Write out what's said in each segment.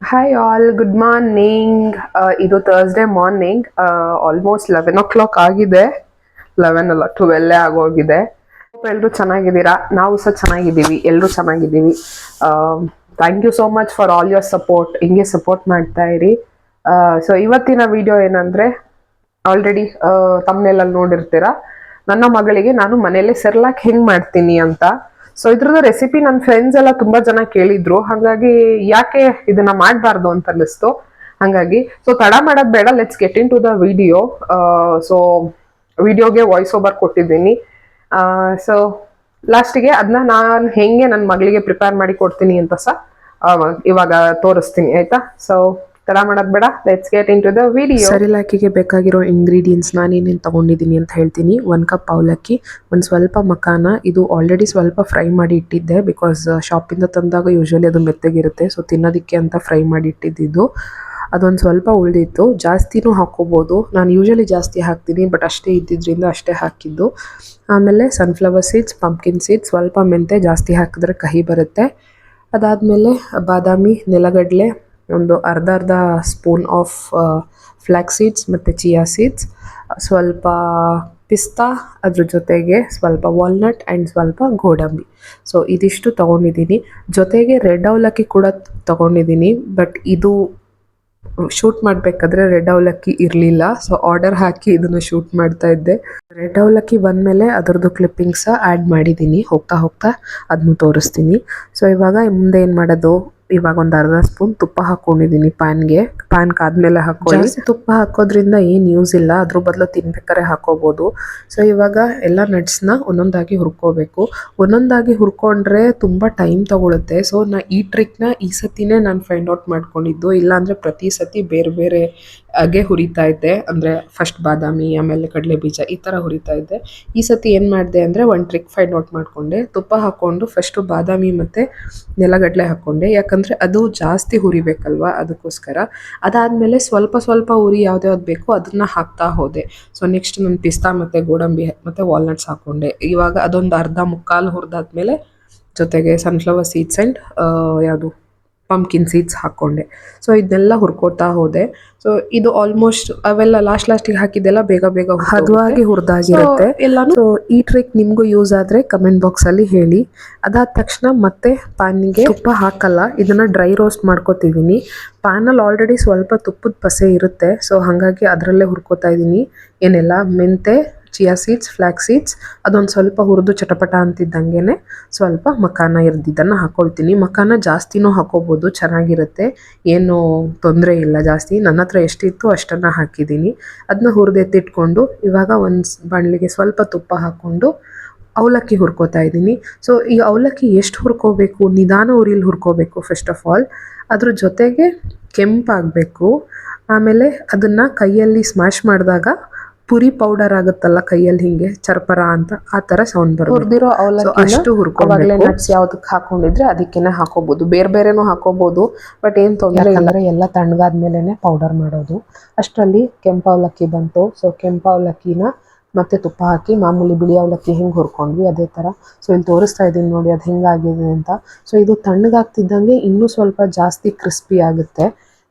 Hi all, good morning. ಇದು Thursday morning almost 11 o'clock ಆಗಿದೆ. 11 ಅಲ್ಲ 12 ಆಗೋಗಿದೆ. ಎಲ್ಲರೂ ಚೆನ್ನಾಗಿದ್ದೀರಾ? ನಾವು ಸಹ ಚೆನ್ನಾಗಿದ್ದೀವಿ, ಎಲ್ಲರೂ ಚೆನ್ನಾಗಿದ್ದೀವಿ. Thank you so much for all your support. ಹಿಂಗೆ ಸಪೋರ್ಟ್ ಮಾಡ್ತಾ ಇರಿ. ಸೊ ಇವತ್ತಿನ ವಿಡಿಯೋ ಏನಂದ್ರೆ, ಆಲ್ರೆಡಿ ತಮ್ಮನೆಲ್ಲ ನೋಡಿರ್ತೀರಾ, ನನ್ನ ಮಗಳಿಗೆ ನಾನು ಮನೇಲಿ ಸೆರ್ಲಾಕ್ ಹೆಂಗ್ ಮಾಡ್ತೀನಿ ಅಂತ. ಸೊ ಇದ್ರದ್ದು ರೆಸಿಪಿ ನನ್ನ ಫ್ರೆಂಡ್ಸ್ ಎಲ್ಲ ತುಂಬಾ ಜನ ಕೇಳಿದ್ರು, ಹಾಗಾಗಿ ಯಾಕೆ ಇದನ್ನ ಮಾಡಬಾರ್ದು ಅಂತ ಅನಿಸ್ತು. ಹಾಗಾಗಿ ಸೊ ತಡ ಮಾಡೋದ್ ಬೇಡ, let's get into the video. So ವಿಡಿಯೋಗೆ ವಾಯ್ಸ್ ಓವರ್ ಕೊಟ್ಟಿದ್ದೀನಿ. ಸೊ ಲಾಸ್ಟಿಗೆ ಅದನ್ನ ನಾನು ಹೆಂಗೆ ನನ್ನ ಮಗಳಿಗೆ ಪ್ರಿಪೇರ್ ಮಾಡಿ ಕೊಡ್ತೀನಿ ಅಂತ ಸಹ ಇವಾಗ ತೋರಿಸ್ತೀನಿ, ಆಯ್ತಾ? ಸೊ ತಡ ಮಾಡೋದ್ ಬೇಡ, let's get into the video. ಸರಿಲಾಕಿಗೆ ಬೇಕಾಗಿರೋ ಇಂಗ್ರೀಡಿಯೆಂಟ್ಸ್ ನಾನೇನೇನು ತಗೊಂಡಿದ್ದೀನಿ ಅಂತ ಹೇಳ್ತೀನಿ. 1 ಕಪ್ ಅವಲಕ್ಕಿ, ಒಂದು ಸ್ವಲ್ಪ ಮಕಾನ. ಇದು ಆಲ್ರೆಡಿ ಸ್ವಲ್ಪ ಫ್ರೈ ಮಾಡಿ ಇಟ್ಟಿದ್ದೆ, ಬಿಕಾಸ್ ಶಾಪಿಂದ ತಂದಾಗ ಯೂಶ್ವಲಿ ಅದು ಮೆತ್ತಗಿರುತ್ತೆ, ಸೊ ತಿನ್ನೋದಕ್ಕೆ ಅಂತ ಫ್ರೈ ಮಾಡಿ ಇಟ್ಟಿದ್ದು. ಅದೊಂದು ಸ್ವಲ್ಪ ಉಳಿದಿತ್ತು, ಜಾಸ್ತಿನೂ ಹಾಕೋಬೋದು. ನಾನು ಯೂಶ್ವಲಿ ಜಾಸ್ತಿ ಹಾಕ್ತೀನಿ, ಬಟ್ ಅಷ್ಟೇ ಇದ್ದಿದ್ದರಿಂದ ಅಷ್ಟೇ ಹಾಕಿದ್ದು. ಆಮೇಲೆ ಸನ್ಫ್ಲವರ್ ಸೀಡ್ಸ್, ಪಂಪ್ಕಿನ್ ಸೀಡ್ಸ್, ಸ್ವಲ್ಪ ಮೆಂತೆ, ಜಾಸ್ತಿ ಹಾಕಿದ್ರೆ ಕಹಿ ಬರುತ್ತೆ. ಅದಾದಮೇಲೆ ಬಾದಾಮಿ, ನೆಲಗಡಲೆ, ಒಂದು ಅರ್ಧ ಸ್ಪೂನ್ ಆಫ್ ಫ್ಲ್ಯಾಕ್ಸ್ ಸೀಡ್ಸ್ ಮತ್ತು ಚಿಯಾ ಸೀಡ್ಸ್, ಸ್ವಲ್ಪ ಪಿಸ್ತಾ, ಅದ್ರ ಜೊತೆಗೆ ಸ್ವಲ್ಪ ವಾಲ್ನಟ್ ಆ್ಯಂಡ್ ಸ್ವಲ್ಪ ಗೋಡಂಬಿ. ಸೊ ಇದಿಷ್ಟು ತೊಗೊಂಡಿದ್ದೀನಿ. ಜೊತೆಗೆ ರೆಡ್ ಅವಲಕ್ಕಿ ಕೂಡ ತೊಗೊಂಡಿದ್ದೀನಿ, ಬಟ್ ಇದು ಶೂಟ್ ಮಾಡಬೇಕಾದ್ರೆ ರೆಡ್ ಅವಲಕ್ಕಿ ಇರಲಿಲ್ಲ, ಸೊ ಆರ್ಡರ್ ಹಾಕಿ ಇದನ್ನು ಶೂಟ್ ಮಾಡ್ತಾ ಇದ್ದೆ. ರೆಡ್ ಅವಲಕ್ಕಿ ಬಂದಮೇಲೆ ಅದರದ್ದು ಕ್ಲಿಪ್ಪಿಂಗ್ಸ ಆ್ಯಡ್ ಮಾಡಿದ್ದೀನಿ. ಹೋಗ್ತಾ ಹೋಗ್ತಾ ಅದನ್ನು ತೋರಿಸ್ತೀನಿ. ಸೊ ಇವಾಗ ಮುಂದೆ ಏನು ಮಾಡೋದು, ಇವಾಗ ಒಂದು ಅರ್ಧ ಸ್ಪೂನ್ ತುಪ್ಪ ಹಾಕ್ಕೊಂಡಿದ್ದೀನಿ ಪ್ಯಾನ್ ಕಾದ್ಮೇಲೆ ಹಾಕೊಳ್ಳಿ. ಜಾಸ್ತಿ ತುಪ್ಪ ಹಾಕೋದ್ರಿಂದ ಏನು ಯೂಸ್ ಇಲ್ಲ, ಅದ್ರ ಬದಲು ತಿನ್ಬೇಕಾದ್ರೆ ಹಾಕೋಬೋದು. ಸೊ ಇವಾಗ ಎಲ್ಲ ನಟ್ಸ್ನ ಒಂದೊಂದಾಗಿ ಹುರ್ಕೋಬೇಕು. ಒಂದೊಂದಾಗಿ ಹುರ್ಕೊಂಡ್ರೆ ತುಂಬ ಟೈಮ್ ತಗೊಳುತ್ತೆ. ಸೊ ಈ ಟ್ರಿಕ್ನ ಈ ಸತಿನೇ ನಾನು ಫೈಂಡ್ ಔಟ್ ಮಾಡ್ಕೊಂಡಿದ್ದು, ಇಲ್ಲಾಂದರೆ ಪ್ರತಿ ಸತಿ ಬೇರೆ ಬೇರೆ ಹಾಗೆ ಹುರಿತಾ ಇದ್ದೆ. ಅಂದರೆ ಫಸ್ಟ್ ಬಾದಾಮಿ, ಆಮೇಲೆ ಕಡಲೆ ಬೀಜ, ಈ ಥರ ಹುರಿತಾ ಇದ್ದೆ. ಈ ಸತಿ ಏನು ಮಾಡಿದೆ ಅಂದರೆ ಒಂದು ಟ್ರಿಕ್ ಫೈಂಡ್ ಔಟ್ ಮಾಡಿಕೊಂಡೆ. ತುಪ್ಪ ಹಾಕ್ಕೊಂಡು ಫಸ್ಟು ಬಾದಾಮಿ ಮತ್ತು ನೆಲಗಡಲೆ ಹಾಕ್ಕೊಂಡೆ, ಯಾಕಂದರೆ ಅದು ಜಾಸ್ತಿ ಹುರಿಬೇಕಲ್ವ, ಅದಕ್ಕೋಸ್ಕರ. ಅದಾದಮೇಲೆ ಸ್ವಲ್ಪ ಸ್ವಲ್ಪ ಉರಿ ಯಾವ್ದು ಬೇಕೋ ಅದನ್ನು ಹಾಕ್ತಾ ಹೋದೆ. ಸೊ ನೆಕ್ಸ್ಟ್ ನಾನು ಪಿಸ್ತಾ ಮತ್ತು ಗೋಡಂಬಿ ಮತ್ತು ವಾಲ್ನಟ್ಸ್ ಹಾಕ್ಕೊಂಡೆ. ಇವಾಗ ಅದೊಂದು ಅರ್ಧ ಮುಕ್ಕಾಲು ಹುರಿದಾದ್ಮೇಲೆ ಜೊತೆಗೆ ಸನ್ಫ್ಲವರ್ ಸೀಡ್ಸ್ ಆ್ಯಂಡ್ ಯಾವುದು ಪಂಪ್ಕಿನ್ ಸೀಡ್ಸ್ ಹಾಕ್ಕೊಂಡೆ. ಸೊ ಇದನ್ನೆಲ್ಲ ಹುರ್ಕೋತಾ ಹೋದೆ. ಸೊ ಇದು ಆಲ್ಮೋಸ್ಟ್ ಅವೆಲ್ಲ ಲಾಸ್ಟಿಗೆ ಹಾಕಿದ್ದೆಲ್ಲ ಬೇಗ ಬೇಗ ಹದವಾಗಿ ಹುರಿದಾಗಿರುತ್ತೆ ಎಲ್ಲಾನು. ಸೊ ಈ ಟ್ರಿಕ್ ನಿಮಗೂ ಯೂಸ್ ಆದರೆ ಕಮೆಂಟ್ ಬಾಕ್ಸಲ್ಲಿ ಹೇಳಿ. ಅದಾದ ತಕ್ಷಣ ಮತ್ತೆ ಪ್ಯಾನಿಗೆ ತುಪ್ಪ ಹಾಕಲ್ಲ, ಇದನ್ನು ಡ್ರೈ ರೋಸ್ಟ್ ಮಾಡ್ಕೊತಿದ್ದೀನಿ. ಪ್ಯಾನಲ್ಲಿ ಆಲ್ರೆಡಿ ಸ್ವಲ್ಪ ತುಪ್ಪದ ಪಸೆ ಇರುತ್ತೆ, ಸೊ ಹಾಗಾಗಿ ಅದರಲ್ಲೇ ಹುರ್ಕೋತಾ ಇದ್ದೀನಿ. ಏನೆಲ್ಲ ಮೆಂತೆ, ಚಿಯಾ ಸೀಡ್ಸ್, ಫ್ಲ್ಯಾಕ್ಸ್ ಸೀಡ್ಸ್, ಅದೊಂದು ಸ್ವಲ್ಪ ಹುರಿದು ಚಟಪಟ ಅಂತಿದ್ದಂಗೆ ಸ್ವಲ್ಪ ಮಕಾನ ಇರ್ದಿದ್ದನ್ನು ಹಾಕ್ಕೊಳ್ತೀನಿ. ಮಕಾನ ಜಾಸ್ತಿನೂ ಹಾಕೋಬೋದು, ಚೆನ್ನಾಗಿರುತ್ತೆ, ಏನು ತೊಂದರೆ ಇಲ್ಲ. ಜಾಸ್ತಿ ನನ್ನ ಹತ್ರ ಎಷ್ಟಿತ್ತು ಅಷ್ಟನ್ನು ಹಾಕಿದ್ದೀನಿ. ಅದನ್ನ ಹುರಿದೆತ್ತಿಟ್ಕೊಂಡು ಇವಾಗ ಒಂದು ಬಾಣಲಿಗೆ ಸ್ವಲ್ಪ ತುಪ್ಪ ಹಾಕ್ಕೊಂಡು ಅವಲಕ್ಕಿ ಹುರ್ಕೋತಾ ಇದ್ದೀನಿ. ಸೊ ಈ ಅವಲಕ್ಕಿ ಎಷ್ಟು ಹುರ್ಕೋಬೇಕು, ನಿಧಾನ ಉರಿಲಿ ಹುರ್ಕೋಬೇಕು ಫಸ್ಟ್ ಆಫ್ ಆಲ್. ಅದ್ರ ಜೊತೆಗೆ ಕೆಂಪಾಗಬೇಕು. ಆಮೇಲೆ ಅದನ್ನು ಕೈಯಲ್ಲಿ ಸ್ಮ್ಯಾಶ್ ಮಾಡಿದಾಗ ಪುರಿ ಪೌಡರ್ ಆಗುತ್ತಲ್ಲ ಕೈಯಲ್ಲಿ ಹಿಂಗೆ ಚರ್ಪರ ಅಂತ, ಆ ಥರ ಸೌಂಡ್ ಬರುತ್ತೆ. ಹುರಿದಿರೋ ಅವಲಕ್ಕಿ ಅಷ್ಟು ಹುರ್ಕೋಬೇಕು. ನಟ್ಸ್ ಯಾವುದಕ್ಕೆ ಹಾಕೊಂಡಿದ್ರೆ ಅದಕ್ಕೇನೆ ಹಾಕೋಬೋದು, ಬೇರೆ ಬೇರೆನೂ ಹಾಕೋಬೋದು, ಬಟ್ ಏನು ತೊಂದರೆ ಇಲ್ಲ. ಎಲ್ಲ ತಣ್ಣಗಾದ್ಮೇಲೆ ಪೌಡರ್ ಮಾಡೋದು. ಅಷ್ಟರಲ್ಲಿ ಕೆಂಪು ಅವಲಕ್ಕಿ ಬಂತು. ಸೊ ಕೆಂಪು ಅವಲಕ್ಕಿನ ಮತ್ತೆ ತುಪ್ಪ ಹಾಕಿ ಮಾಮೂಲಿ ಬಿಳಿ ಅವಲಕ್ಕಿ ಹೆಂಗೆ ಹುರ್ಕೊಂಡ್ವಿ ಅದೇ ಥರ. ಸೊ ಇಲ್ಲಿ ತೋರಿಸ್ತಾ ಇದ್ದೀನಿ ನೋಡಿ ಅದು ಹೆಂಗಾಗಿದೆ ಅಂತ. ಸೊ ಇದು ತಣ್ಣಗಾಗ್ತಿದ್ದಂಗೆ ಇನ್ನೂ ಸ್ವಲ್ಪ ಜಾಸ್ತಿ ಕ್ರಿಸ್ಪಿ ಆಗುತ್ತೆ.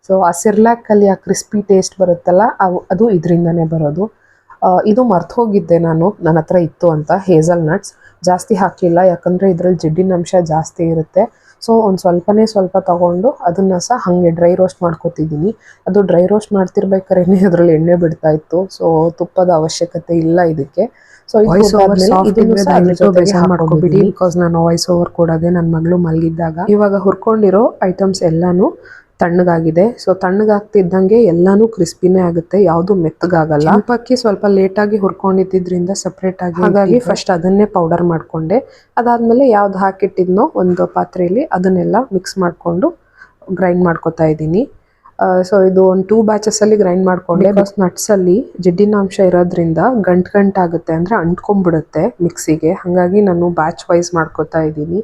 ಸೊ ಆ ಸೆರ್ಲಾಕಲ್ಲಿ ಆ ಕ್ರಿಸ್ಪಿ ಟೇಸ್ಟ್ ಬರುತ್ತಲ್ಲ, ಅದು ಇದರಿಂದನೇ ಬರೋದು. ಇದು ಮರ್ತು ಹೋಗಿದ್ದೆ ನಾನು, ನನ್ನ ಹತ್ರ ಇತ್ತು ಅಂತ. ಹೇಸಲ್ ನಟ್ಸ್ ಜಾಸ್ತಿ ಹಾಕಿಲ್ಲ, ಯಾಕಂದರೆ ಇದರಲ್ಲಿ ಜಿಡ್ಡಿನ ಅಂಶ ಜಾಸ್ತಿ ಇರುತ್ತೆ. ಸೊ ಒಂದು ಸ್ವಲ್ಪ ತಗೊಂಡು ಅದನ್ನು ಸಹ ಹಾಗೆ ಡ್ರೈ ರೋಸ್ಟ್ ಮಾಡ್ಕೊತಿದ್ದೀನಿ. ಅದು ಡ್ರೈ ರೋಸ್ಟ್ ಮಾಡ್ತಿರ್ಬೇಕಾದ್ರೆ ಅದರಲ್ಲಿ ಎಣ್ಣೆ ಬಿಡ್ತಾ ಇತ್ತು. ಸೊ ತುಪ್ಪದ ಅವಶ್ಯಕತೆ ಇಲ್ಲ ಇದಕ್ಕೆ. ಸೊ ಮಾಡ್ಕೊಬಿಡಿ, ಬಿಕಾಸ್ ನಾನು ವಾಯ್ಸ್ ಓವರ್ ಕೊಡೋದೆ ನನ್ನ ಮಗಳು ಮಲಗಿದ್ದಾಗ. ಇವಾಗ ಹುರ್ಕೊಂಡಿರೋ ಐಟಮ್ಸ್ ಎಲ್ಲಾನು ತಣ್ಣಗಾಗಿದೆ. ಸೊ ತಣ್ಣಗಾಗ್ತಿದ್ದಂಗೆ ಎಲ್ಲಾನು ಕ್ರಿಸ್ಪಿನೇ ಆಗುತ್ತೆ, ಯಾವುದು ಮೆತ್ತಗಾಗಲ್ಲ. ಕೆಂಪಕ್ಕಿ ಸ್ವಲ್ಪ ಲೇಟಾಗಿ ಹುರ್ಕೊಂಡಿದ್ದರಿಂದ ಸಪ್ರೇಟ್ ಆಗಿ, ಹಾಗಾಗಿ ಫಸ್ಟ್ ಅದನ್ನೇ ಪೌಡರ್ ಮಾಡಿಕೊಂಡೆ. ಅದಾದಮೇಲೆ ಯಾವ್ದು ಹಾಕಿಟ್ಟಿದ್ನೋ ಒಂದು ಪಾತ್ರೆಯಲ್ಲಿ ಅದನ್ನೆಲ್ಲ ಮಿಕ್ಸ್ ಮಾಡಿಕೊಂಡು ಗ್ರೈಂಡ್ ಮಾಡ್ಕೊತಾ ಇದ್ದೀನಿ. ಸೊ ಇದು ಒಂದು 2 ಬ್ಯಾಚಸಲ್ಲಿ ಗ್ರೈಂಡ್ ಮಾಡಿಕೊಂಡೆ. ಬಿಕಾಸ್ ನಟ್ಸಲ್ಲಿ ಜಿಡ್ಡಿನಾಂಶ ಇರೋದ್ರಿಂದ ಗಂಟಾಗುತ್ತೆ, ಅಂದರೆ ಅಂಟ್ಕೊಂಡ್ಬಿಡುತ್ತೆ ಮಿಕ್ಸಿಗೆ. ಹಾಗಾಗಿ ನಾನು ಬ್ಯಾಚ್ ವೈಸ್ ಮಾಡ್ಕೊತಾ ಇದ್ದೀನಿ.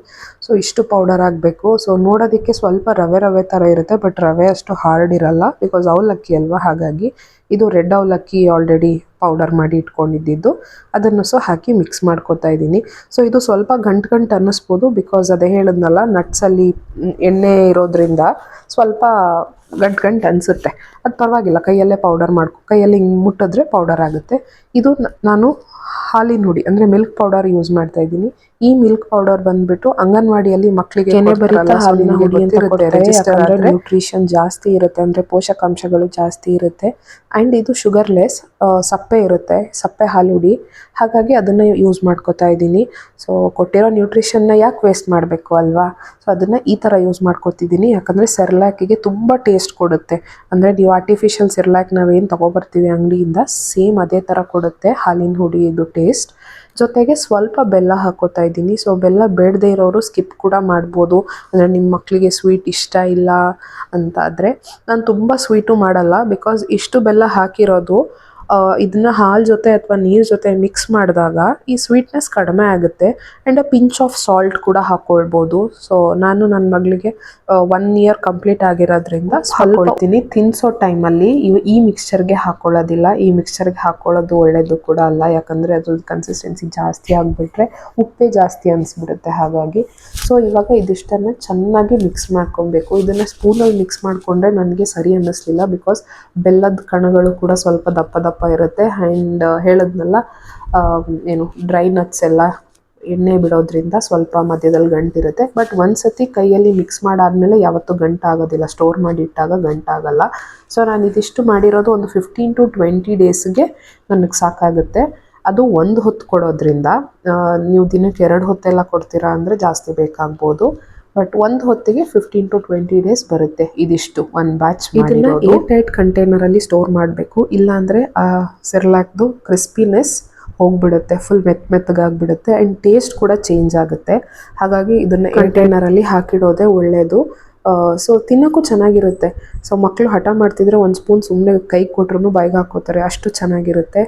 ಸೊ ಇಷ್ಟು ಪೌಡರ್ ಆಗಬೇಕು. ಸೊ ನೋಡೋದಕ್ಕೆ ಸ್ವಲ್ಪ ರವೆ ಥರ ಇರುತ್ತೆ, ಬಟ್ ರವೆ ಅಷ್ಟು ಹಾರ್ಡ್ ಇರಲ್ಲ, ಬಿಕಾಸ್ ಅವಲಕ್ಕಿ ಅಲ್ವಾ. ಹಾಗಾಗಿ ಇದು ರೆಡ್ ಅವಲಕ್ಕಿ ಆಲ್ರೆಡಿ ಪೌಡರ್ ಮಾಡಿ ಇಟ್ಕೊಂಡಿದ್ದು ಅದನ್ನು ಸಹ ಹಾಕಿ ಮಿಕ್ಸ್ ಮಾಡ್ಕೊತಾ ಇದ್ದೀನಿ. ಸೊ ಇದು ಸ್ವಲ್ಪ ಗಂಟು ಅನ್ನಿಸ್ಬೋದು, ಬಿಕಾಸ್ ಅದೇ ಹೇಳಿದ್ನಲ್ಲ ನಟ್ಸಲ್ಲಿ ಎಣ್ಣೆ ಇರೋದ್ರಿಂದ ಸ್ವಲ್ಪ ಗಂಟು ಅನಿಸುತ್ತೆ. ಅದು ಪರವಾಗಿಲ್ಲ, ಕೈಯಲ್ಲೇ ಪೌಡರ್ ಕೈಯಲ್ಲಿ ಹಿಂಗೆ ಮುಟ್ಟಿದ್ರೆ ಪೌಡರ್ ಆಗುತ್ತೆ. ಇದು ನಾನು ಹಾಲಿನ ಹುಡಿ ಅಂದರೆ ಮಿಲ್ಕ್ ಪೌಡರ್ ಯೂಸ್ ಮಾಡ್ತಾ ಇದ್ದೀನಿ. ಈ ಮಿಲ್ಕ್ ಪೌಡರ್ ಬಂದ್ಬಿಟ್ಟು ಅಂಗನವಾಡಿಯಲ್ಲಿ ಮಕ್ಕಳಿಗೆ ಹಾಲಿನ ಹುಡಿ ಅಂತ ಕೊಡ್ತಾರೆ. ಯಾಕಂದ್ರೆ ನ್ಯೂಟ್ರಿಷನ್ ಜಾಸ್ತಿ ಇರುತ್ತೆ, ಅಂದ್ರೆ ಪೋಷಕಾಂಶಗಳು ಜಾಸ್ತಿ ಇರುತ್ತೆ. ಅಂಡ್ ಇದು ಶುಗರ್ಲೆಸ್, ಸಪ್ಪೆ ಇರುತ್ತೆ, ಸಪ್ಪೆ ಹಾಲು ಹುಡಿ. ಹಾಗಾಗಿ ಅದನ್ನ ಯೂಸ್ ಮಾಡ್ಕೋತಾ ಇದ್ದೀನಿ. ಸೊ ಕೊಟ್ಟಿರೋ ನ್ಯೂಟ್ರಿಷನ್ನ ಯಾಕೆ ವೇಸ್ಟ್ ಮಾಡಬೇಕು ಅಲ್ವಾ? ಸೊ ಅದನ್ನ ಈ ಥರ ಯೂಸ್ ಮಾಡ್ಕೊತಿದ್ದೀನಿ. ಯಾಕಂದರೆ ಸೆರ್ಲ್ಯಾಕಿಗೆ ತುಂಬ ಟೇಸ್ಟ್ ಕೊಡುತ್ತೆ. ಅಂದರೆ ನೀವು ಆರ್ಟಿಫಿಷಿಯಲ್ ಸೆರ್ಲ್ಯಾಕ್ ನಾವೇನು ತೊಗೊಬರ್ತೀವಿ ಅಂಗಡಿಯಿಂದ, ಸೇಮ್ ಅದೇ ಥರ ಕೊಡುತ್ತೆ ಹಾಲಿನ ಹುಡಿ ಇದು ಟೇಸ್ಟ್. ಜೊತೆಗೆ ಸ್ವಲ್ಪ ಬೆಲ್ಲ ಹಾಕೋತಾ ಇದ್ದೀನಿ. ಸೊ ಬೆಲ್ಲ ಬೇಡದೇ ಇರೋರು ಸ್ಕಿಪ್ ಕೂಡ ಮಾಡ್ಬೋದು. ಅಂದರೆ ನಿಮ್ಮ ಮಕ್ಕಳಿಗೆ ಸ್ವೀಟ್ ಇಷ್ಟ ಇಲ್ಲ ಅಂತ ಆದರೆ, ನಾನು ತುಂಬ ಸ್ವೀಟು ಮಾಡಲ್ಲ. ಬಿಕಾಸ್ ಇಷ್ಟು ಬೆಲ್ಲ ಹಾಕಿರೋದು ಇದನ್ನ ಹಾಲು ಜೊತೆ ಅಥವಾ ನೀರು ಜೊತೆ ಮಿಕ್ಸ್ ಮಾಡಿದಾಗ ಈ ಸ್ವೀಟ್ನೆಸ್ ಕಡಿಮೆ ಆಗುತ್ತೆ. ಆ್ಯಂಡ್ ಪಿಂಚ್ ಆಫ್ ಸಾಲ್ಟ್ ಕೂಡ ಹಾಕ್ಕೊಳ್ಬೋದು. ಸೊ ನಾನು ನನ್ನ ಮಗಳಿಗೆ 1 ಇಯರ್ ಕಂಪ್ಲೀಟ್ ಆಗಿರೋದ್ರಿಂದ ಹಾಕ್ಕೊಳ್ತೀನಿ. ತಿನ್ನಿಸೋ ಟೈಮಲ್ಲಿ ಈ ಮಿಕ್ಸ್ಚರ್ಗೆ ಹಾಕ್ಕೊಳ್ಳೋದಿಲ್ಲ. ಈ ಮಿಕ್ಸ್ಚರ್ಗೆ ಹಾಕ್ಕೊಳ್ಳೋದು ಒಳ್ಳೆಯದು ಕೂಡ ಅಲ್ಲ, ಯಾಕಂದರೆ ಅದ್ರದ್ದು ಕನ್ಸಿಸ್ಟೆನ್ಸಿ ಜಾಸ್ತಿ ಆಗಿಬಿಟ್ರೆ ಉಪ್ಪೇ ಜಾಸ್ತಿ ಅನಿಸ್ಬಿಡುತ್ತೆ. ಹಾಗಾಗಿ ಸೊ ಇವಾಗ ಇದಿಷ್ಟನ್ನು ಚೆನ್ನಾಗಿ ಮಿಕ್ಸ್ ಮಾಡ್ಕೊಬೇಕು. ಇದನ್ನು ಸ್ಪೂನಲ್ಲಿ ಮಿಕ್ಸ್ ಮಾಡಿಕೊಂಡ್ರೆ ನನಗೆ ಸರಿ ಅನ್ನಿಸ್ಲಿಲ್ಲ, ಬಿಕಾಸ್ ಬೆಲ್ಲದ ಕಣಗಳು ಕೂಡ ಸ್ವಲ್ಪ ದಪ್ಪ ಇರುತ್ತೆ. ಆ್ಯಂಡ್ ಹೇಳಿದ್ನಲ್ಲ, ಏನು ಡ್ರೈ ನಟ್ಸ್ ಎಲ್ಲ ಎಣ್ಣೆ ಬಿಡೋದ್ರಿಂದ ಸ್ವಲ್ಪ ಮಧ್ಯದಲ್ಲಿ ಗಂಟಿರುತ್ತೆ. ಬಟ್ ಒಂದ್ಸತಿ ಕೈಯಲ್ಲಿ ಮಿಕ್ಸ್ ಮಾಡಾದ್ಮೇಲೆ ಯಾವತ್ತೂ ಗಂಟಾಗೋದಿಲ್ಲ, ಸ್ಟೋರ್ ಮಾಡಿ ಇಟ್ಟಾಗ ಗಂಟಾಗಲ್ಲ. ಸೊ ನಾನು ಇದಿಷ್ಟು ಮಾಡಿರೋದು ಒಂದು 15 to 20 ಡೇಸ್ಗೆ ನನಗೆ ಸಾಕಾಗುತ್ತೆ. ಅದು 1 ಹೊತ್ತು ಕೊಡೋದ್ರಿಂದ, ನೀವು ದಿನಕ್ಕೆ 2 ಹೊತ್ತೆಲ್ಲ ಕೊಡ್ತೀರಾ ಅಂದರೆ ಜಾಸ್ತಿ ಬೇಕಾಗ್ಬೋದು. ಬಟ್ 1 ಹೊತ್ತಿಗೆ 15 to 20 ಡೇಸ್ ಬರುತ್ತೆ ಇದಿಷ್ಟು ಒಂದು ಬ್ಯಾಚ್. ಇದನ್ನ ಏರ್ ಟೈಟ್ ಕಂಟೈನರಲ್ಲಿ ಸ್ಟೋರ್ ಮಾಡಬೇಕು, ಇಲ್ಲಾಂದರೆ ಸೆರ್ಲ್ಯಾಕ್ದು ಕ್ರಿಸ್ಪಿನೆಸ್ ಹೋಗ್ಬಿಡುತ್ತೆ, ಫುಲ್ ಮೆತ್ತಗಾಗ್ಬಿಡುತ್ತೆ. ಆ್ಯಂಡ್ ಟೇಸ್ಟ್ ಕೂಡ ಚೇಂಜ್ ಆಗುತ್ತೆ. ಹಾಗಾಗಿ ಇದನ್ನು ಕಂಟೈನರಲ್ಲಿ ಹಾಕಿಡೋದೇ ಒಳ್ಳೆಯದು. ಸೊ ತಿನ್ನೋಕ್ಕೂ ಚೆನ್ನಾಗಿರುತ್ತೆ. ಸೊ ಮಕ್ಕಳು ಹಠ ಮಾಡ್ತಿದ್ರೆ 1 ಸ್ಪೂನ್ ಸುಮ್ಮನೆ ಕೈ ಕೊಟ್ರು ಬಾಯಿಗೆ ಹಾಕೋತಾರೆ, ಅಷ್ಟು ಚೆನ್ನಾಗಿರುತ್ತೆ.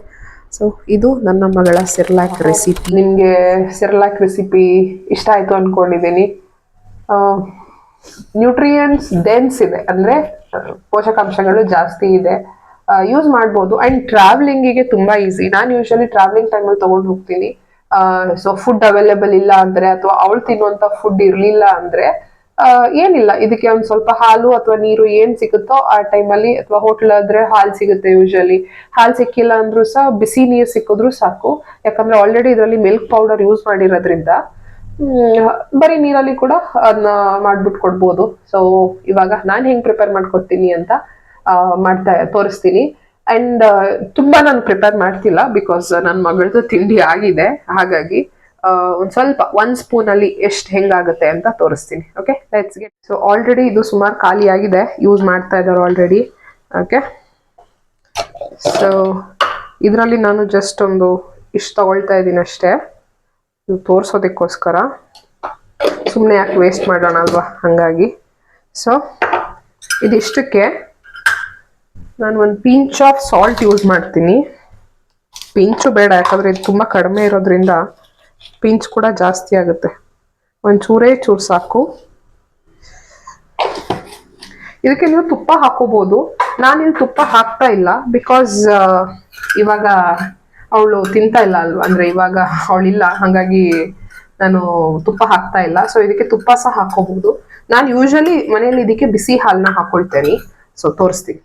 ಸೊ ಇದು ನನ್ನ ಮಗಳ ಸೆರ್ಲ್ಯಾಕ್ ರೆಸಿಪಿ. ನಿಮಗೆ ಸೆರ್ಲ್ಯಾಕ್ ರೆಸಿಪಿ ಇಷ್ಟ ಆಯಿತು ಅಂದ್ಕೊಂಡಿದ್ದೀನಿ. ನ್ಯೂಟ್ರಿಯೆಂಟ್ಸ್ ಡೆನ್ಸ್ ಇದೆ, ಅಂದರೆ ಪೋಷಕಾಂಶಗಳು ಜಾಸ್ತಿ ಇದೆ, ಯೂಸ್ ಮಾಡ್ಬೋದು. ಆ್ಯಂಡ್ ಟ್ರಾವೆಲಿಂಗಿಗೆ ತುಂಬ ಈಸಿ. ನಾನು ಯೂಶಲಿ ಟ್ರಾವೆಲಿಂಗ್ ಟೈಮಲ್ಲಿ ತೊಗೊಂಡು ಹೋಗ್ತೀನಿ. ಸೊ ಫುಡ್ ಅವೈಲೇಬಲ್ ಇಲ್ಲ ಅಂದರೆ, ಅಥವಾ ಅವಳು ತಿನ್ನುವಂಥ ಫುಡ್ ಇರಲಿಲ್ಲ ಅಂದರೆ ಏನಿಲ್ಲ, ಇದಕ್ಕೆ ಒಂದು ಸ್ವಲ್ಪ ಹಾಲು ಅಥವಾ ನೀರು ಏನು ಸಿಗುತ್ತೋ ಆ ಟೈಮಲ್ಲಿ, ಅಥವಾ ಹೋಟ್ಲ್ ಆದರೆ ಹಾಲು ಸಿಗುತ್ತೆ ಯೂಶಲಿ. ಹಾಲು ಸಿಕ್ಕಿಲ್ಲ ಅಂದರೂ ಸಹ ಬಿಸಿ ನೀರು ಸಿಕ್ಕಿದ್ರೂ ಸಾಕು, ಯಾಕಂದರೆ ಆಲ್ರೆಡಿ ಇದರಲ್ಲಿ ಮಿಲ್ಕ್ ಪೌಡರ್ ಯೂಸ್ ಮಾಡಿರೋದ್ರಿಂದ ಬರೀ ನೀರಲ್ಲಿ ಕೂಡ ಅದನ್ನ ಮಾಡ್ಬಿಟ್ಟು ಕೊಡ್ಬೋದು. ಸೊ ಇವಾಗ ನಾನು ಹೆಂಗೆ ಪ್ರಿಪೇರ್ ಮಾಡ್ಕೊಡ್ತೀನಿ ಅಂತ ತೋರಿಸ್ತೀನಿ. ಆ್ಯಂಡ್ ತುಂಬ ನಾನು ಪ್ರಿಪೇರ್ ಮಾಡ್ತಿಲ್ಲ, ಬಿಕಾಸ್ ನನ್ನ ಮಗಳದ್ದು ತಿಂಡಿ ಆಗಿದೆ. ಹಾಗಾಗಿ ಒಂದು ಸ್ವಲ್ಪ 1 ಸ್ಪೂನಲ್ಲಿ ಎಷ್ಟು ಹೆಂಗಾಗುತ್ತೆ ಅಂತ ತೋರಿಸ್ತೀನಿ. Okay, let's get. So already ಇದು ಸುಮಾರು ಖಾಲಿ ಆಗಿದೆ, ಯೂಸ್ ಮಾಡ್ತಾ ಇದ್ದಾರೆ ಆಲ್ರೆಡಿ. ಓಕೆ, ಸೊ ಇದರಲ್ಲಿ ನಾನು ಜಸ್ಟ್ ಒಂದು ಇಷ್ಟು ತಗೊಳ್ತಾ ಇದ್ದೀನಿ ಅಷ್ಟೇ, ಇದು ತೋರಿಸೋದಕ್ಕೋಸ್ಕರ. ಸುಮ್ಮನೆ ಯಾಕೆ ವೇಸ್ಟ್ ಮಾಡೋಣ ಅಲ್ವಾ, ಹಾಗಾಗಿ. ಸೊ ಇದಿಷ್ಟಕ್ಕೆ ನಾನು ಒಂದು ಪಿಂಚ್ ಆಫ್ ಸಾಲ್ಟ್ ಯೂಸ್ ಮಾಡ್ತೀನಿ. ಪಿಂಚು ಬೇಡ, ಯಾಕಂದರೆ ಇದು ತುಂಬ ಕಡಿಮೆ ಇರೋದ್ರಿಂದ ಪಿಂಚ್ ಕೂಡ ಜಾಸ್ತಿ ಆಗುತ್ತೆ. ಒಂದು ಚೂರೇ ಚೂರು ಸಾಕು. ಇದಕ್ಕೆ ನೀವು ತುಪ್ಪ ಹಾಕೋಬಹುದು. ನಾನಿಲ್ಲಿ ತುಪ್ಪ ಹಾಕ್ತಾ ಇಲ್ಲ, ಬಿಕಾಸ್ ಇವಾಗ ಅವಳು ತಿಂತಾ ಇಲ್ಲ ಅಲ್ವಾ, ಅಂದರೆ ಇವಾಗ ಅವಳಿಲ್ಲ, ಹಾಗಾಗಿ ನಾನು ತುಪ್ಪ ಹಾಕ್ತಾ ಇಲ್ಲ. ಸೊ ಇದಕ್ಕೆ ತುಪ್ಪ ಸಹ ಹಾಕೋಬಹುದು. ನಾನು ಯೂಶಲಿ ಮನೆಯಲ್ಲಿ ಇದಕ್ಕೆ ಬಿಸಿ ಹಾಲನ್ನ ಹಾಕೊಳ್ತೇನೆ. ಸೊ ತೋರಿಸ್ತೀನಿ.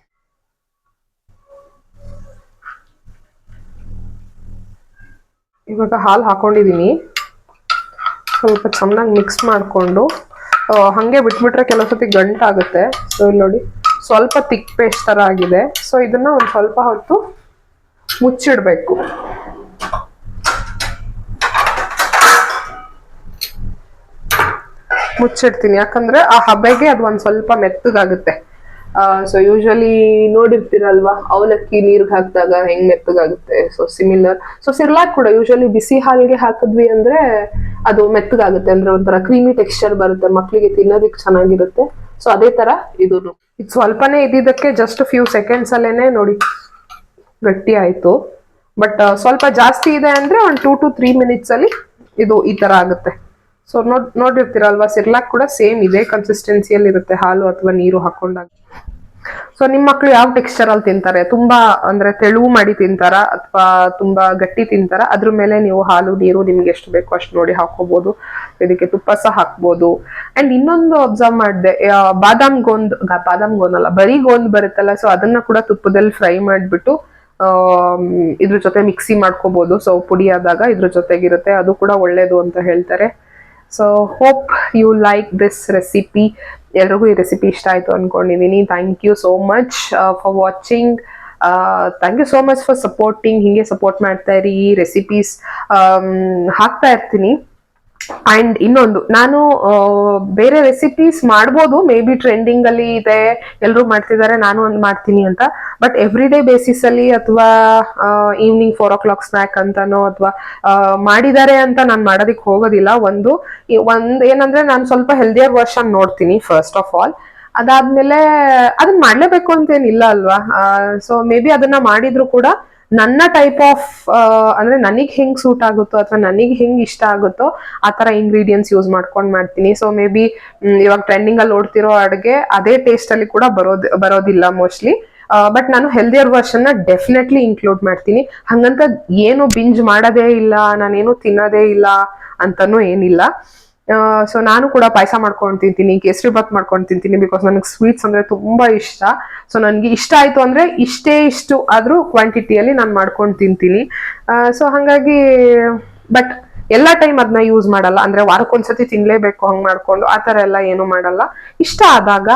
ಇವಾಗ ಹಾಲು ಹಾಕೊಂಡಿದ್ದೀನಿ. ಸ್ವಲ್ಪ ಚೆನ್ನಾಗಿ ಮಿಕ್ಸ್ ಮಾಡಿಕೊಂಡು ಹಾಗೆ ಬಿಟ್ಬಿಟ್ರೆ ಕೆಲವು ಸತಿ ಗಂಟಾಗುತ್ತೆ. ಸೊ ಇಲ್ಲಿ ನೋಡಿ, ಸ್ವಲ್ಪ ತಿಕ್ ಪೇಸ್ಟ್ ಥರ ಆಗಿದೆ. ಸೊ ಇದನ್ನು ಒಂದು ಸ್ವಲ್ಪ ಹೊತ್ತು ಮುಚ್ಚಿಡಬೇಕು. ಮುಚ್ಚಿಡ್ತೀನಿ, ಯಾಕಂದರೆ ಆ ಹಬೆಗೆ ಅದು ಒಂದು ಸ್ವಲ್ಪ ಮೆತ್ತಗಾಗುತ್ತೆ. ಸೊ ಯೂಶಲಿ ನೋಡಿರ್ತೀರಲ್ವಾ, ಅವಲಕ್ಕಿ ನೀರಿಗೆ ಹಾಕಿದಾಗ ಹೆಂಗ್ ಮೆತ್ತಗಾಗುತ್ತೆ. So similar. ಸೊ ಸೆರ್ಲ್ಯಾಕ್ ಕೂಡ ಯೂಶಲಿ ಬಿಸಿ ಹಾಲಿಗೆ ಹಾಕಿದ್ವಿ ಅಂದರೆ ಅದು ಮೆತ್ತಗಾಗುತ್ತೆ, ಅಂದರೆ ಒಂಥರ ಕ್ರೀಮಿ ಟೆಕ್ಸ್ಚರ್ ಬರುತ್ತೆ, ಮಕ್ಕಳಿಗೆ ತಿನ್ನೋದಕ್ಕೆ ಚೆನ್ನಾಗಿರುತ್ತೆ. ಸೊ ಅದೇ ಥರ ಇದು ಸ್ವಲ್ಪನೇ ಇದ್ದಿದ್ದಕ್ಕೆ ಜಸ್ಟ್ ಫ್ಯೂ ಸೆಕೆಂಡ್ಸ್ ಅಲ್ಲೇನೆ ನೋಡಿ ಗಟ್ಟಿ ಆಯಿತು. ಬಟ್ ಸ್ವಲ್ಪ ಜಾಸ್ತಿ ಇದೆ ಅಂದರೆ ಒಂದು 2 to 3 minutes ಅಲ್ಲಿ ಇದು ಈ ಥರ ಆಗುತ್ತೆ. ಸೊ ನೋಡಿರ್ತೀರಲ್ವಾ, ಸೆರ್ಲ್ಯಾಕ್ ಕೂಡ ಸೇಮ್ ಇದೇ ಕನ್ಸಿಸ್ಟೆನ್ಸಿಯಲ್ಲಿ ಇರುತ್ತೆ, ಹಾಲು ಅಥವಾ ನೀರು ಹಾಕೊಂಡಾಗ. ಸೊ ನಿಮ್ಮ ಮಕ್ಳು ಯಾವ ಟೆಕ್ಸ್ಚರ್ ಅಲ್ಲಿ ತಿಂತಾರೆ? ತುಂಬಾ ಅಂದ್ರೆ ತೆಳು ಮಾಡಿ ತಿಂತಾರ ಅಥವಾ ತುಂಬಾ ಗಟ್ಟಿ ತಿಂತಾರ? ಅದ್ರ ಮೇಲೆ ನೀವು ಹಾಲು ನೀರು ನಿಮ್ಗೆ ಎಷ್ಟು ಬೇಕೋ ಅಷ್ಟು ನೋಡಿ ಹಾಕೋಬಹುದು. ಇದಕ್ಕೆ ತುಪ್ಪ ಸಹ ಹಾಕ್ಬೋದು. ಅಂಡ್ ಇನ್ನೊಂದು ಅಬ್ಸರ್ವ್ ಮಾಡಿದೆ, ಬಾದಾಮ್ ಗೋಂದ್ ಅಲ್ಲ, ಬರೀ ಗೋಂದ್ ಬರುತ್ತಲ್ಲ, ಸೊ ಅದನ್ನ ಕೂಡ ತುಪ್ಪದಲ್ಲಿ ಫ್ರೈ ಮಾಡ್ಬಿಟ್ಟು ಇದ್ರ ಜೊತೆ ಮಿಕ್ಸಿ ಮಾಡ್ಕೋಬಹುದು. ಸೊ ಪುಡಿ ಆದಾಗ ಇದ್ರ ಜೊತೆಗಿರುತ್ತೆ, ಅದು ಕೂಡ ಒಳ್ಳೇದು ಅಂತ ಹೇಳ್ತಾರೆ. So hope you like this recipe. ಎಲ್ರಿಗೂ ಈ ರೆಸಿಪಿ ಇಷ್ಟ ಆಯ್ತು ಅನ್ಕೊಂಡಿದೀನಿ. Thank you so much for watching. Thank you so much for supporting. ಹಿಂಗೆ ಸಪೋರ್ಟ್ ಮಾಡ್ತಾ ಇರಿ. ಈ ರೆಸಿಪೀಸ್ ಹಾಕ್ತಾ ಇರ್ತೀನಿ. ಅಂಡ್ ಇನ್ನೊಂದು, ನಾನು ಬೇರೆ ರೆಸಿಪೀಸ್ ಮಾಡ್ಬೋದು, ಮೇ ಬಿ ಟ್ರೆಂಡಿಂಗ್ ಅಲ್ಲಿ ಇದೆ, ಎಲ್ಲರೂ ಮಾಡ್ತಿದ್ದಾರೆ, ನಾನು ಒಂದು ಮಾಡ್ತೀನಿ ಅಂತ. ಬಟ್ ಎವ್ರಿ ಡೇ ಬೇಸಿಸ್ ಅಲ್ಲಿ ಅಥವಾ ಈವ್ನಿಂಗ್ 4 o'clock ಸ್ನಾಕ್ ಅಂತಾನೋ ಅಥವಾ ಮಾಡಿದ್ದಾರೆ ಅಂತ ನಾನು ಮಾಡೋದಿಕ್ ಹೋಗೋದಿಲ್ಲ. ಒಂದು ಏನಂದ್ರೆ ನಾನು ಸ್ವಲ್ಪ ಹೆಲ್ದಿಯರ್ ವರ್ಷನ್ ನೋಡ್ತೀನಿ ಫಸ್ಟ್ ಆಫ್ ಆಲ್. ಅದಾದ್ಮೇಲೆ ಅದನ್ನ ಮಾಡ್ಲೇಬೇಕು ಅಂತೇನಿಲ್ಲ ಅಲ್ವಾ. ಸೊ ಮೇ ಬಿ ಅದನ್ನ ಮಾಡಿದ್ರು ಕೂಡ ನನ್ನ ಟೈಪ್ ಆಫ್ ಅಂದ್ರೆ ನನಗ್ ಹೆಂಗ್ ಸೂಟ್ ಆಗುತ್ತೋ ಅಥವಾ ನನಗ್ ಹೆಂಗ್ ಇಷ್ಟ ಆಗುತ್ತೋ ಆ ತರ ಇಂಗ್ರೀಡಿಯೆಂಟ್ಸ್ ಯೂಸ್ ಮಾಡ್ಕೊಂಡ್ ಮಾಡ್ತೀನಿ. ಸೊ ಮೇ ಬಿ ಇವಾಗ ಟ್ರೆಂಡಿಂಗ್ ಅಲ್ಲಿ ನೋಡ್ತಿರೋ ಅಡುಗೆ ಅದೇ ಟೇಸ್ಟ್ ಅಲ್ಲಿ ಕೂಡ ಬರೋದಿಲ್ಲ ಮೋಸ್ಟ್ಲಿ. ಬಟ್ ನಾನು ಹೆಲ್ದಿಯರ್ ವರ್ಷನ್ ನ ಡೆಫಿನೆಟ್ಲಿ ಇನ್ಕ್ಲೂಡ್ ಮಾಡ್ತೀನಿ. ಹಂಗಂತ ಏನು ಬಿಂಜ್ ಮಾಡೋದೇ ಇಲ್ಲ, ನಾನೇನು ತಿನ್ನೋದೇ ಇಲ್ಲ ಅಂತಾನೂ ಏನಿಲ್ಲ. ಸೊ ನಾನು ಕೂಡ ಪಾಯಸ ಮಾಡ್ಕೊಂಡು ತಿಂತೀನಿ, ಕೇಸರಿ ಬಾತ್ ಮಾಡ್ಕೊಂಡು ತಿಂತೀನಿ, ಬಿಕಾಸ್ ನನಗೆ ಸ್ವೀಟ್ಸ್ ಅಂದ್ರೆ ತುಂಬಾ ಇಷ್ಟ. ಸೊ ನನಗೆ ಇಷ್ಟ ಆಯ್ತು ಅಂದ್ರೆ ಇಷ್ಟು ಆದ್ರೂ ಕ್ವಾಂಟಿಟಿಯಲ್ಲಿ ನಾನು ಮಾಡ್ಕೊಂಡು ತಿಂತೀನಿ. ಸೊ ಹಾಗಾಗಿ ಬಟ್ ಎಲ್ಲಾ ಟೈಮ್ ಅದನ್ನ ಯೂಸ್ ಮಾಡಲ್ಲ, ಅಂದ್ರೆ ವಾರಕ್ಕೊಂದ್ಸತಿ ತಿನ್ಲೇಬೇಕು ಹಂಗ್ ಮಾಡ್ಕೊಂಡು ಆ ತರ ಎಲ್ಲ ಏನು ಮಾಡಲ್ಲ. ಇಷ್ಟ ಆದಾಗ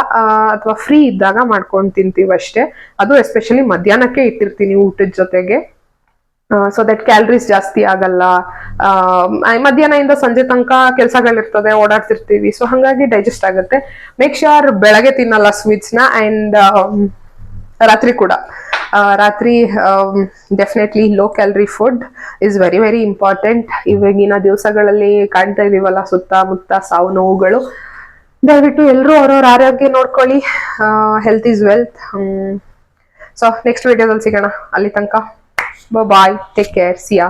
ಅಥವಾ ಫ್ರೀ ಇದ್ದಾಗ ಮಾಡ್ಕೊಂಡು ತಿಂತೀವಿ ಅಷ್ಟೇ. ಅದು ಎಸ್ಪೆಷಲಿ ಮಧ್ಯಾಹ್ನಕ್ಕೆ ಇಟ್ಟಿರ್ತೀನಿ ಊಟದ ಜೊತೆಗೆ. ಸೊ ದಟ್ ಕ್ಯಾಲರೀಸ್ ಜಾಸ್ತಿ ಆಗಲ್ಲ. ಮಧ್ಯಾಹ್ನದಿಂದ ಸಂಜೆ ತನಕ ಕೆಲಸಗಳಿರ್ತದೆ, ಓಡಾಡ್ತಿರ್ತೀವಿ, ಸೊ ಹಂಗಾಗಿ ಡೈಜೆಸ್ಟ್ ಆಗುತ್ತೆ. ಮೇಕ್ ಶ್ಯೂರ್ ಬೆಳಗ್ಗೆ ತಿನ್ನಲ್ಲ ಸ್ವೀಟ್ಸ್ ನ. ಅಂಡ್ ರಾತ್ರಿ ಕೂಡ ರಾತ್ರಿ definitely low calorie food is very very important. ಇವಾಗಿನ ದಿವಸಗಳಲ್ಲಿ ಕಾಣ್ತಾ ಇದೀವಲ್ಲ ಸುತ್ತಮುತ್ತ ಸಾವು ನೋವುಗಳು. ದಯವಿಟ್ಟು ಎಲ್ಲರೂ ಅವ್ರವ್ರ ಆರೋಗ್ಯ ನೋಡ್ಕೊಳ್ಳಿ. Health is wealth. So next ವಿಡಿಯೋದಲ್ಲಿ ಸಿಗೋಣ. ಅಲ್ಲಿ ತನಕ bye bye, take care, see ya.